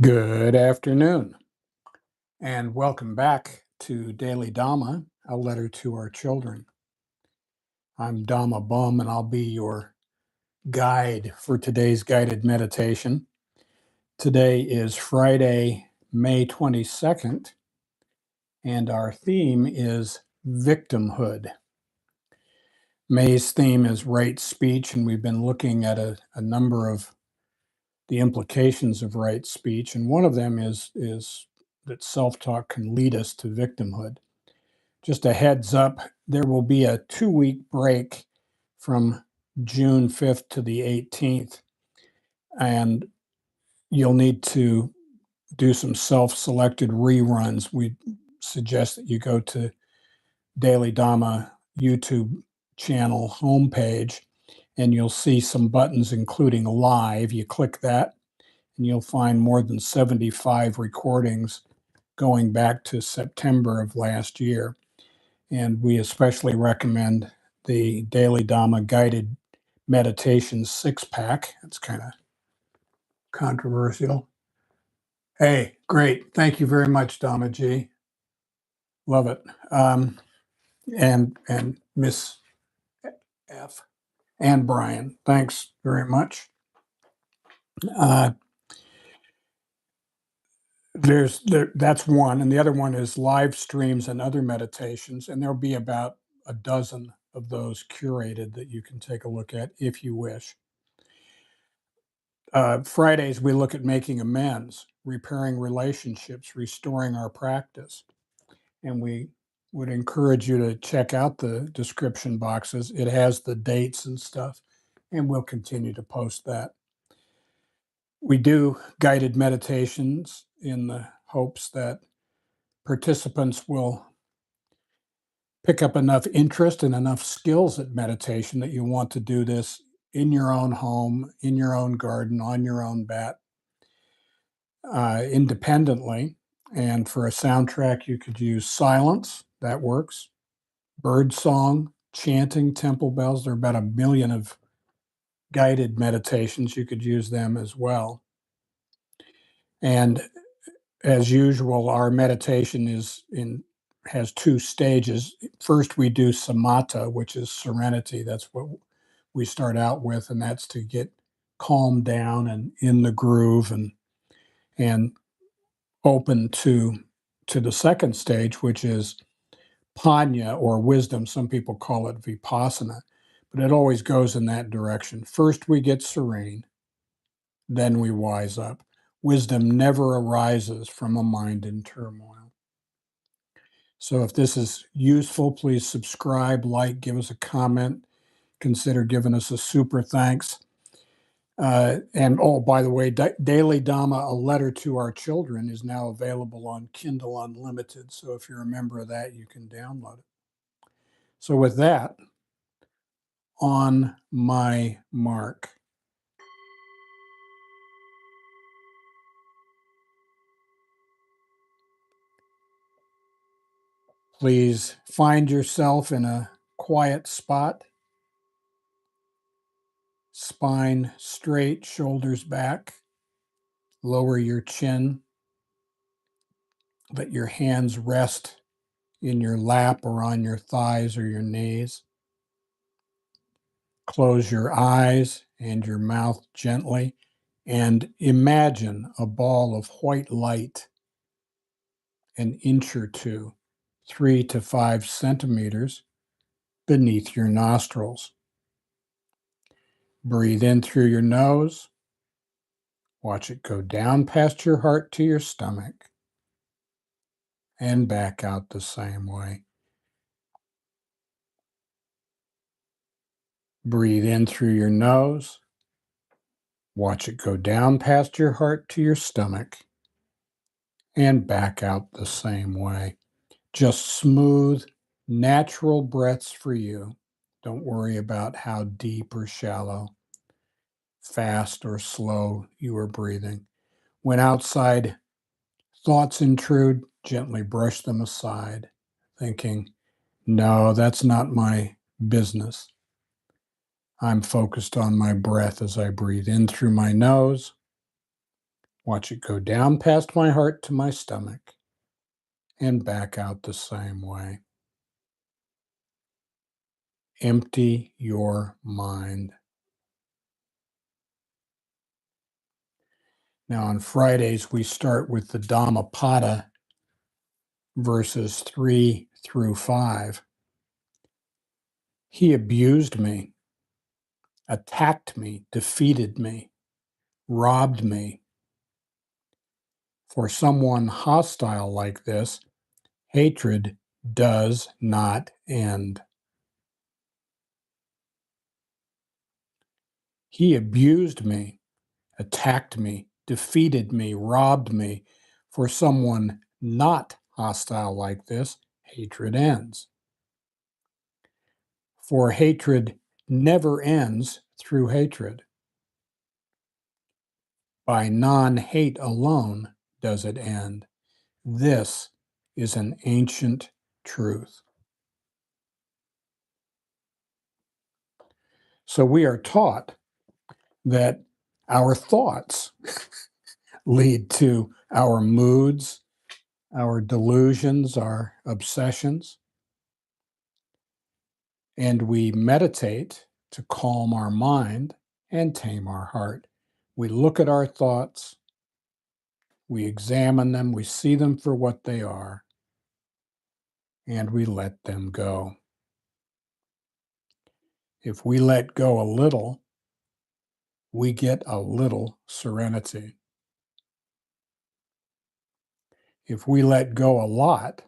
Good afternoon, and welcome back to Daily Dhamma, a letter to our children. I'm Dhamma Bum, and I'll be your guide for today's guided meditation. Today is Friday, May 22nd, and our theme is victimhood. May's theme is right speech, and we've been looking at a number of the implications of right speech, and one of them is that self-talk can lead us to victimhood. Just a heads up, there will be a 2-week break from June 5th to the 18th, and you'll need to do some self-selected reruns. We suggest that you go to Daily Dhamma YouTube channel homepage, and you'll see some buttons including live. You click that, and you'll find more than 75 recordings going back to September of last year. And we especially recommend the Daily Dhamma Guided Meditation 6-pack. It's kind of controversial. Hey, great. Thank you very much, Dhamma G. Love it. And Miss F. and Brian, thanks very much. That's one, and the other one is live streams and other meditations, and there'll be about a dozen of those curated that you can take a look at if you wish. Fridays, we look at making amends, repairing relationships, restoring our practice, and we would encourage you to check out the description boxes. It has the dates and stuff, and we'll continue to post that. We do guided meditations in the hopes that participants will pick up enough interest and enough skills at meditation that you want to do this in your own home, in your own garden, on your own bat, independently. And for a soundtrack, you could use silence. That works. Bird song, chanting, temple bells. There are about 1 million of guided meditations. You could use them as well. And as usual, our meditation has 2 stages. First, we do samatha, which is serenity. That's what we start out with, and that's to get calmed down and in the groove and open to the second stage, which is panya, or wisdom. Some people call it vipassana, but it always goes in that direction. First, we get serene, then we wise up. Wisdom never arises from a mind in turmoil. So if this is useful, please subscribe, like, give us a comment, consider giving us a super thanks. And by the way, Daily Dhamma, a letter to our children, is now available on Kindle Unlimited. So if you're a member of that, you can download it. So with that, on my mark. Please find yourself in a quiet spot. Spine straight, shoulders back. Lower your chin. Let your hands rest in your lap or on your thighs or your knees. Close your eyes and your mouth gently and imagine a ball of white light, an inch or two, 3 to 5 centimeters beneath your nostrils. Breathe in through your nose. Watch it go down past your heart to your stomach and back out the same way. Breathe in through your nose. Watch it go down past your heart to your stomach and back out the same way. Just smooth, natural breaths for you. Don't worry about how deep or shallow, fast or slow you are breathing. When outside thoughts intrude, gently brush them aside, thinking, no, that's not my business. I'm focused on my breath as I breathe in through my nose. Watch it go down past my heart to my stomach and back out the same way. Empty your mind. Now, on Fridays, we start with the Dhammapada, verses 3 through 5. He abused me, attacked me, defeated me, robbed me. For someone hostile like this, hatred does not end. He abused me, attacked me, defeated me, robbed me. For someone not hostile like this, hatred ends. For hatred never ends through hatred. By non-hate alone does it end. This is an ancient truth. So we are taught that our thoughts lead to our moods, our delusions, our obsessions, and we meditate to calm our mind and tame our heart. We look at our thoughts, we examine them, we see them for what they are, and we let them go. If we let go a little, we get a little serenity. If we let go a lot,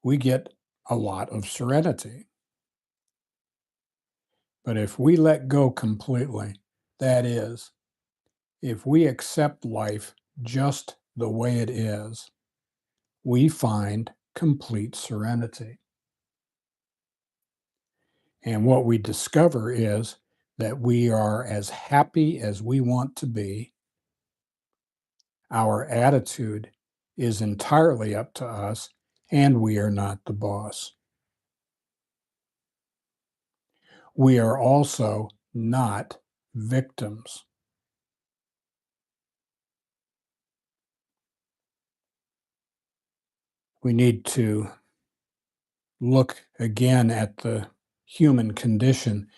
we get a lot of serenity. But if we let go completely, that is, if we accept life just the way it is, we find complete serenity. And what we discover is that we are as happy as we want to be. Our attitude is entirely up to us, and we are not the boss. We are also not victims. We need to look again at the human condition.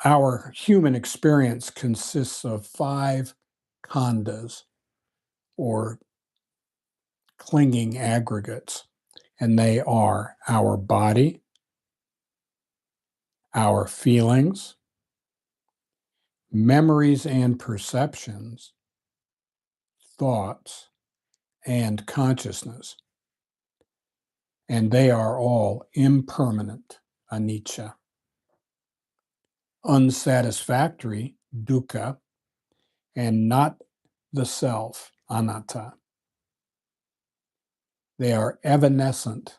Our human experience consists of 5 khandhas, or clinging aggregates, and they are our body, our feelings, memories and perceptions, thoughts, and consciousness. And they are all impermanent, anicca, unsatisfactory, dukkha, and not the self, anatta. They are evanescent,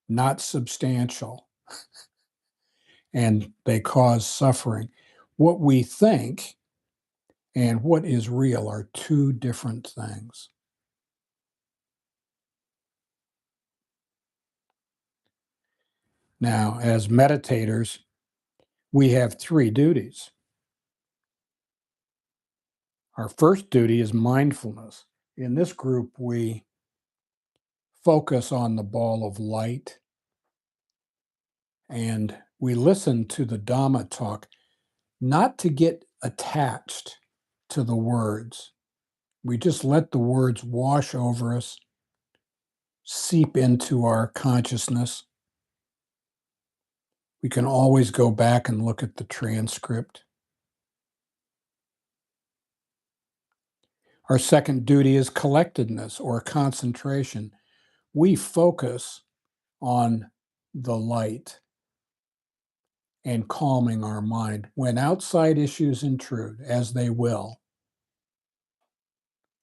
not substantial, and they cause suffering. What we think and what is real are 2 different things. Now, as meditators, we have 3 duties. Our first duty is mindfulness. In this group, we focus on the ball of light, and we listen to the Dhamma talk, not to get attached to the words. We just let the words wash over us, seep into our consciousness. We can always go back and look at the transcript. Our second duty is collectedness, or concentration. We focus on the light and calming our mind. When outside issues intrude, as they will,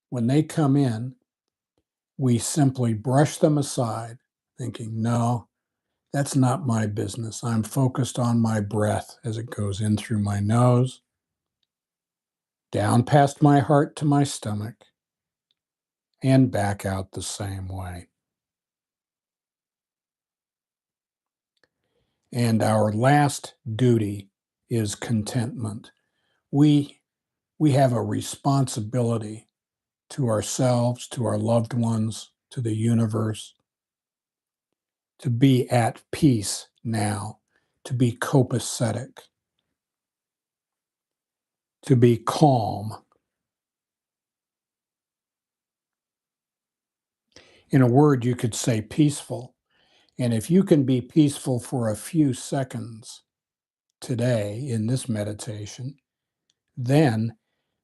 when they come in, we simply brush them aside, thinking, no, that's not my business. I'm focused on my breath as it goes in through my nose, down past my heart to my stomach, and back out the same way. And our last duty is contentment. We have a responsibility to ourselves, to our loved ones, to the universe, to be at peace now, to be copacetic, to be calm. In a word, you could say peaceful. And if you can be peaceful for a few seconds today in this meditation, then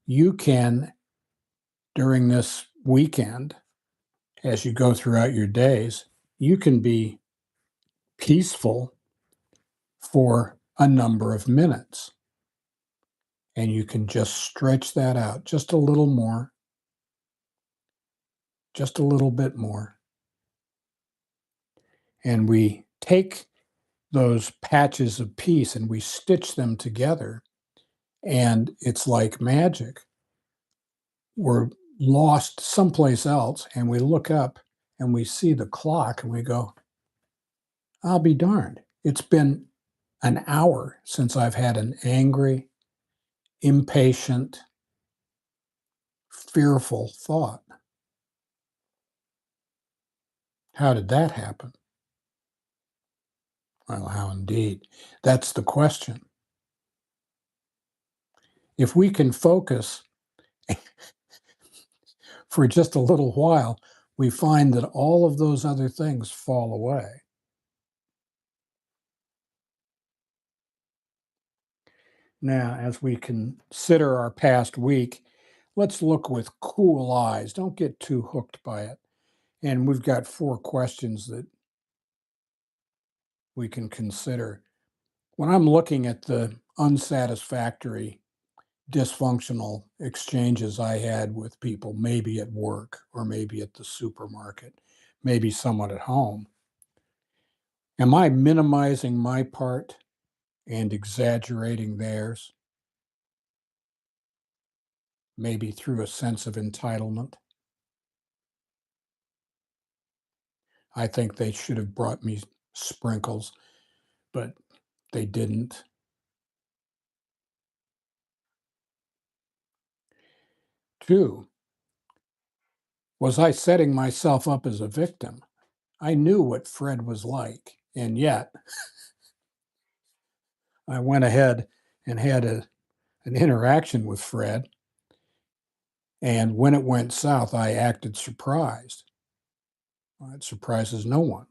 you can, during this weekend, as you go throughout your days, you can be peaceful for a number of minutes. And you can just stretch that out just a little more, just a little bit more. And we take those patches of peace and we stitch them together. And it's like magic. We're lost someplace else and we look up and we see the clock and we go, I'll be darned. It's been an hour since I've had an angry, impatient, fearful thought. How did that happen? Well, how indeed? That's the question. If we can focus for just a little while, we find that all of those other things fall away. Now, as we consider our past week, let's look with cool eyes. Don't get too hooked by it. And we've got 4 questions that we can consider. When I'm looking at the unsatisfactory, dysfunctional exchanges I had with people, maybe at work or maybe at the supermarket, maybe someone at home, am I minimizing my part and exaggerating theirs? Maybe through a sense of entitlement. I think they should have brought me sprinkles, but they didn't. 2, was I setting myself up as a victim? I knew what Fred was like, and yet I went ahead and had an interaction with Fred, and when it went south, I acted surprised. Well, it surprises no one.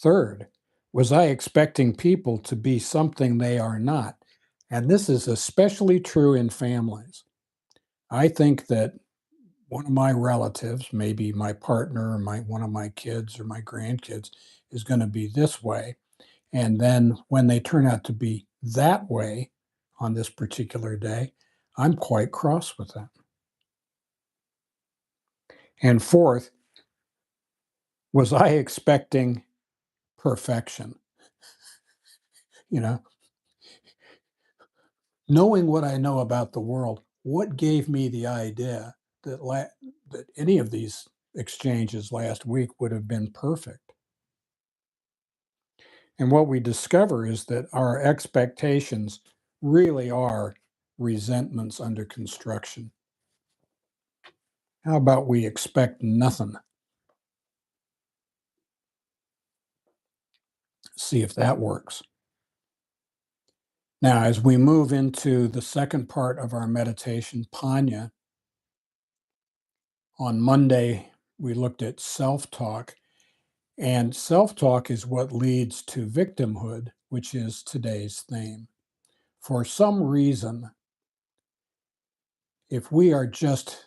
3rd, was I expecting people to be something they are not? And this is especially true in families. I think that one of my relatives, maybe my partner or one of my kids or my grandkids, is going to be this way. And then when they turn out to be that way on this particular day, I'm quite cross with them. And 4th, was I expecting perfection? You know, knowing what I know about the world, what gave me the idea that that any of these exchanges last week would have been perfect? And what we discover is that our expectations really are resentments under construction. How about we expect nothing? See if that works. Now, as we move into the second part of our meditation, Panya, on Monday, we looked at self-talk, and self-talk is what leads to victimhood, which is today's theme. For some reason, if we are just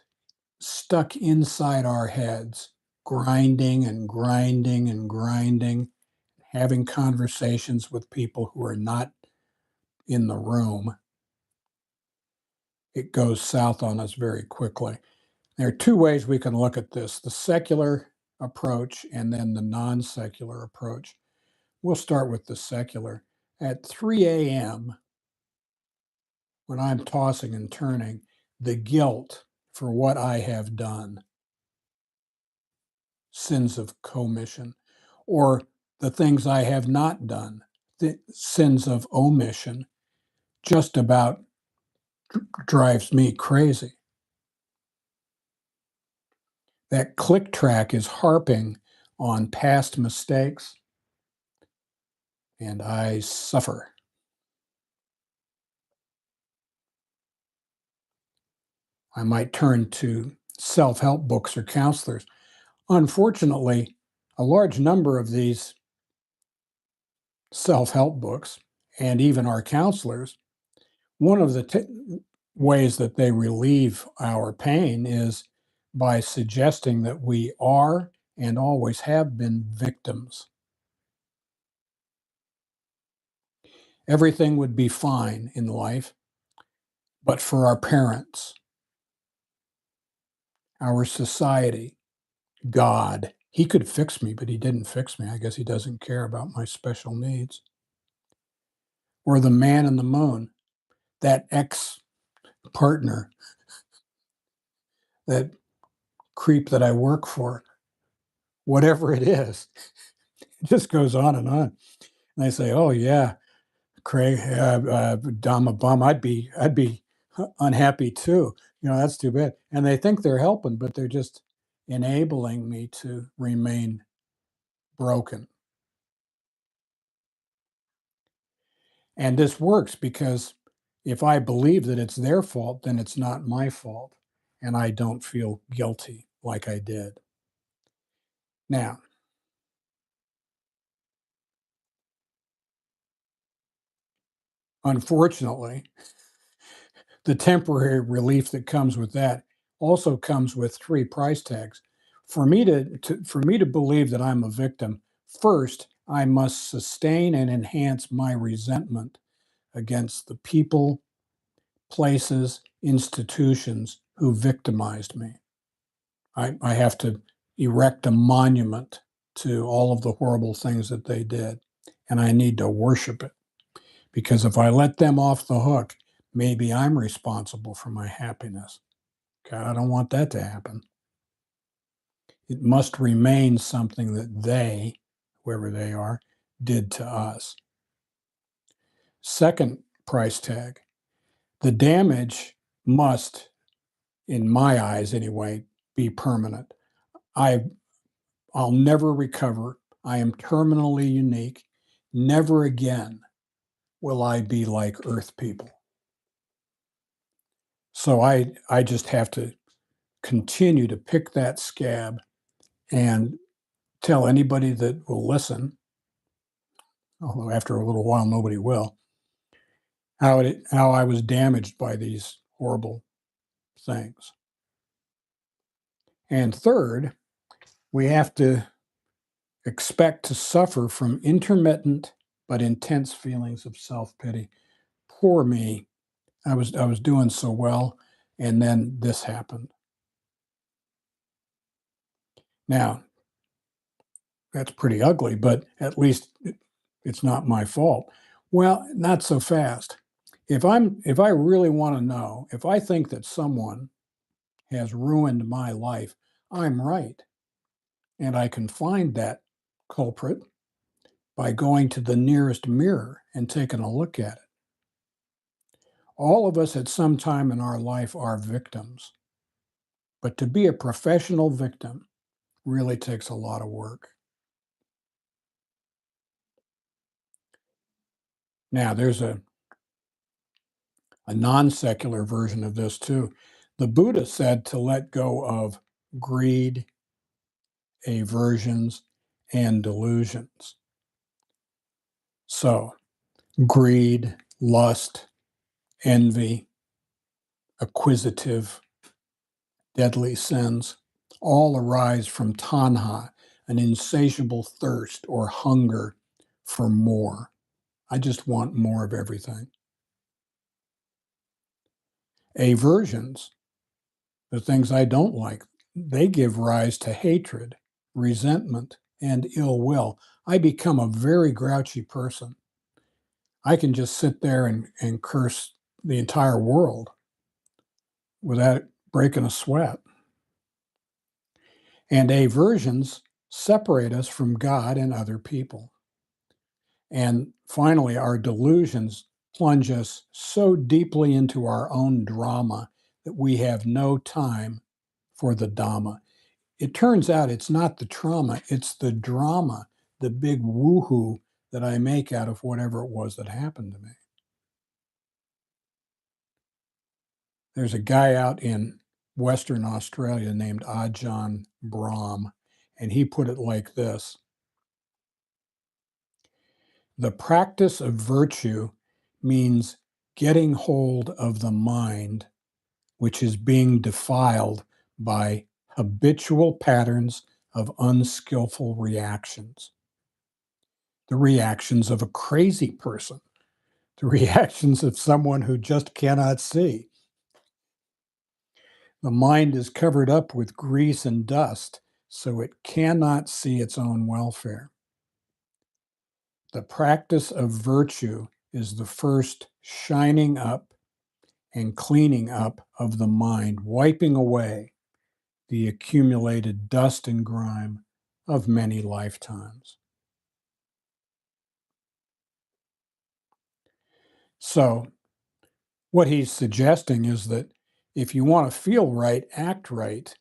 stuck inside our heads, grinding and grinding and grinding, having conversations with people who are not in the room, it goes south on us very quickly. There are 2 ways we can look at this, the secular approach and then the non-secular approach. We'll start with the secular. At 3 a.m., when I'm tossing and turning, the guilt for what I have done, sins of commission, or the things I have not done, the sins of omission, just about drives me crazy. That click track is harping on past mistakes, and I suffer. I might turn to self-help books or counselors. Unfortunately, a large number of these self-help books and even our counselors, one of the ways that they relieve our pain is by suggesting that we are and always have been victims. Everything would be fine in life, but for our parents, our society, God. He could fix me, but he didn't fix me. I guess he doesn't care about my special needs. Or the man in the moon, that ex-partner, that creep that I work for, whatever it is, it just goes on and on. And they say, "Oh yeah, Craig, Dhamma bum, I'd be unhappy too. You know, that's too bad." And they think they're helping, but they're just enabling me to remain broken. And this works because if I believe that it's their fault, then it's not my fault, and I don't feel guilty like I did. Now, unfortunately, the temporary relief that comes with that also comes with 3 price tags. For me to believe that I'm a victim, first, I must sustain and enhance my resentment against the people, places, institutions who victimized me. I have to erect a monument to all of the horrible things that they did, and I need to worship it, because if I let them off the hook, maybe I'm responsible for my happiness. God, I don't want that to happen. It must remain something that they, whoever they are, did to us. Second price tag, the damage must, in my eyes anyway, be permanent. I I'll never recover. I am terminally unique. Never again will I be like Earth people. So I just have to continue to pick that scab and tell anybody that will listen, although after a little while nobody will, how I was damaged by these horrible things. And third, we have to expect to suffer from intermittent but intense feelings of self-pity. Poor me. I was doing so well, and then this happened. Now, that's pretty ugly, but at least it's not my fault. Well, not so fast. If I really want to know, if I think that someone has ruined my life, I'm right. And I can find that culprit by going to the nearest mirror and taking a look at it. All of us at some time in our life are victims. But to be a professional victim really takes a lot of work. Now, there's a non-secular version of this too. The Buddha said to let go of greed, aversions, and delusions. So, greed, lust, envy, acquisitive, deadly sins all arise from tanha, an insatiable thirst or hunger for more. I just want more of everything. Aversions, the things I don't like, they give rise to hatred, resentment, and ill will. I become a very grouchy person. I can just sit there and curse the entire world without breaking a sweat. And aversions separate us from God and other people. And finally, our delusions plunge us so deeply into our own drama that we have no time for the Dhamma. it turns out it's not the trauma, it's the drama, the big woohoo that I make out of whatever it was that happened to me. There's a guy out in Western Australia named Ajahn Brahm, and he put it like this: the practice of virtue means getting hold of the mind, which is being defiled by habitual patterns of unskillful reactions. The reactions of a crazy person, the reactions of someone who just cannot see. The mind is covered up with grease and dust, so it cannot see its own welfare. The practice of virtue is the first shining up and cleaning up of the mind, wiping away the accumulated dust and grime of many lifetimes. So, what he's suggesting is that if you want to feel right, act right.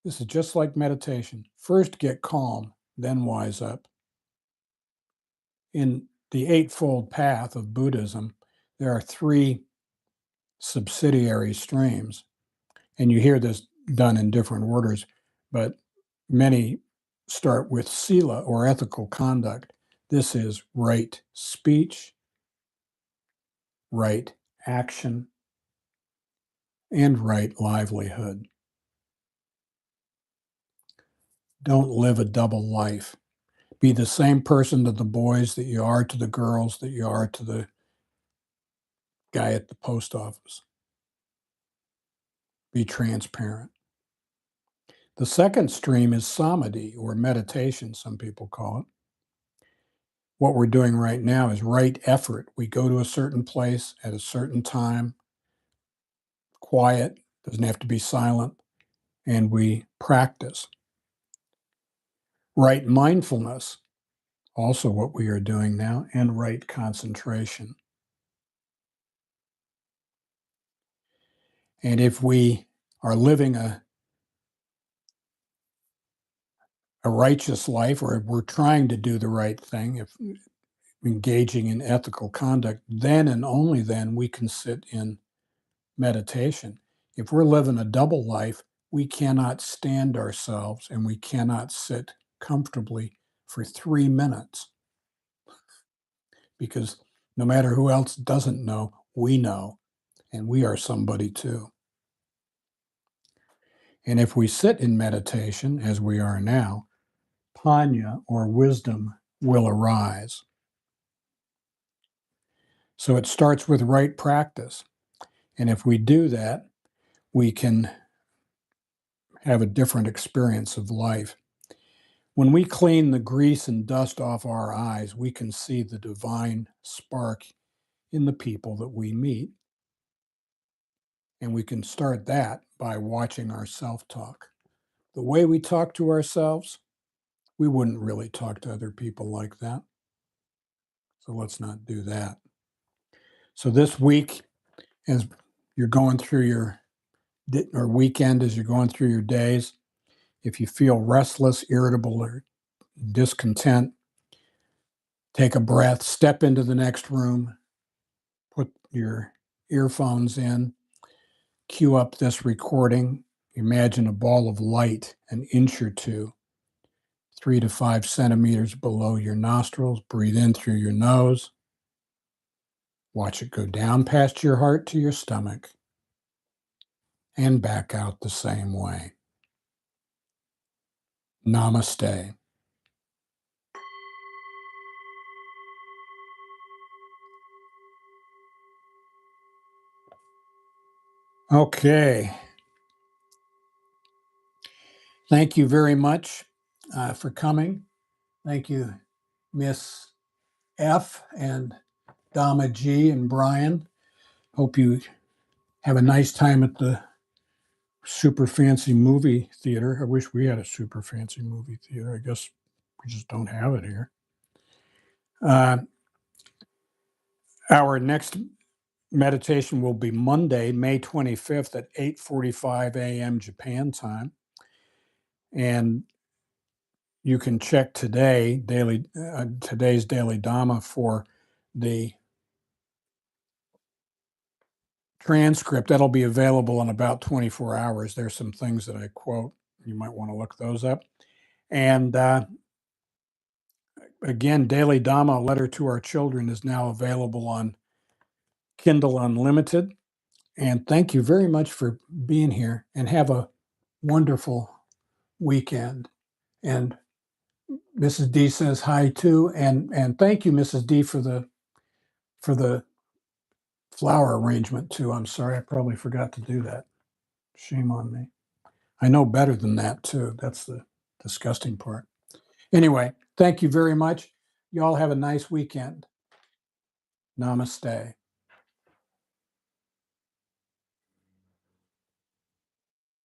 This is just like meditation. First, get calm, then wise up. In the Eightfold Path of Buddhism, there are three subsidiary streams, and you hear this done in different orders, but many start with sila, or ethical conduct. This is right speech, right action, and right livelihood. Don't live a double life. Be the same person to the boys that you are to the girls, that you are to the guy at the post office. Be transparent. The second stream is samadhi, or meditation, some people call it. What we're doing right now is right effort. We go to a certain place at a certain time, quiet, doesn't have to be silent, and we practice. Right mindfulness, also what we are doing now, and right concentration. And if we are living a righteous life, or if we're trying to do the right thing, if engaging in ethical conduct, then and only then we can sit in meditation. If we're living a double life, we cannot stand ourselves and we cannot sit comfortably for 3 minutes, because no matter who else doesn't know, we know, and we are somebody too. And if we sit in meditation, as we are now, panya, or wisdom, will arise. So it starts with right practice. And if we do that, we can have a different experience of life. When we clean the grease and dust off our eyes, we can see the divine spark in the people that we meet. And we can start that by watching our self-talk. The way we talk to ourselves, we wouldn't really talk to other people like that. So let's not do that. So this week, as you're going through your or weekend, as you're going through your days, if you feel restless, irritable, or discontent, take a breath, step into the next room, put your earphones in, cue up this recording. Imagine a ball of light an inch or two, 3 to 5 centimeters below your nostrils. Breathe in through your nose. Watch it go down past your heart to your stomach and back out the same way. Namaste. Okay. Thank you very much for coming. Thank you, Miss F and Dhamma G and Brian. Hope you have a nice time at the super fancy movie theater. I wish we had a super fancy movie theater. I guess we just don't have it here. Our next meditation will be Monday, May 25th at 8:45 a.m. Japan time. And you can check today's Daily Dhamma for the transcript. That'll be available in about 24 hours. There's some things that I quote. You might want to look those up. And again, Daily Dhamma, A Letter to Our Children, is now available on Kindle Unlimited. And thank you very much for being here, and have a wonderful weekend. And Mrs. D says hi too. And thank you, Mrs. D, for the flower arrangement too. I'm sorry, I probably forgot to do that. Shame on me. I know better than that too. That's the disgusting part. Anyway, thank you very much. You all have a nice weekend. Namaste.